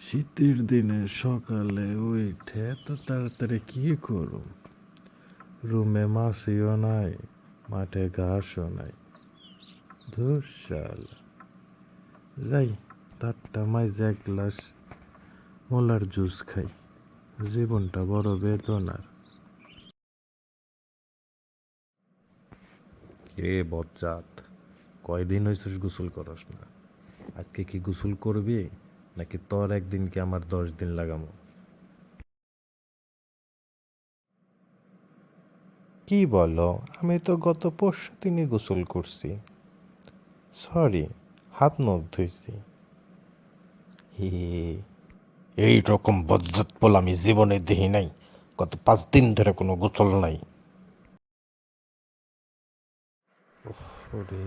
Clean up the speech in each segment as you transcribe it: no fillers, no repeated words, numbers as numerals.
শীতের দিনে সকালে উঠে এত তাড়াতাড়ি কি করো? রুমে মাছিও নাই, মাঠে ঘাসও নাই। ধুর শালা, যাই তারটা মাইজে এক গ্লাস মোলার জুস খাই। জীবনটা বড় বেদনার। রে বজ্জাত, কয়দিন হয়েছিস গোসল করস না? আজকে কি গোসল করবি, নাকি তোর একদিন কি আমার 10 দিন লাগামো? কি বলো? আমি তো গত পরশু দিনই গোসল করছি। সরি, হাত মুখ ধুইছি। হে, এই রকম বজ্জাত পোলা আমি জীবনে দেখি নাই। গত 5 দিন ধরে কোনো গোসল নাই। ওরে,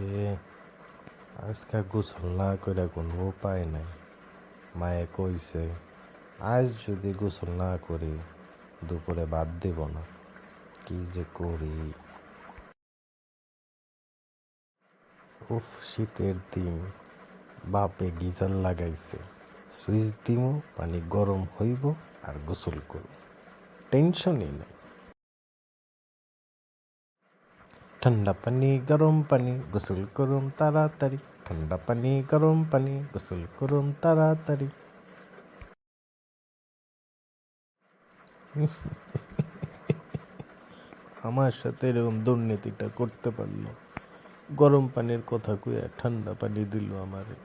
আজকে গোসল না করে কোনো উপায় নাই। মায়ে কইছে আজ যদি গোসল না করি দুপুরে ভাত দেব না। কি যে করি। উফ, শীতের দিন, বাপে গিজার লাগাইছে। সুইচ দিমু, পানি গরম হইব আর গোসল করব, টেনশনই নাই। ঠান্ডা পানি গরম পানি গোসল করুন তাড়াতাড়ি, ঠান্ডা পানি গরম পানি গোসল করুন তাড়াতাড়ি। আমার সাথে এরকম দুর্নীতিটা করতে পারলো? গরম পানির কথা কইয়া ঠান্ডা পানি দিল আমারে।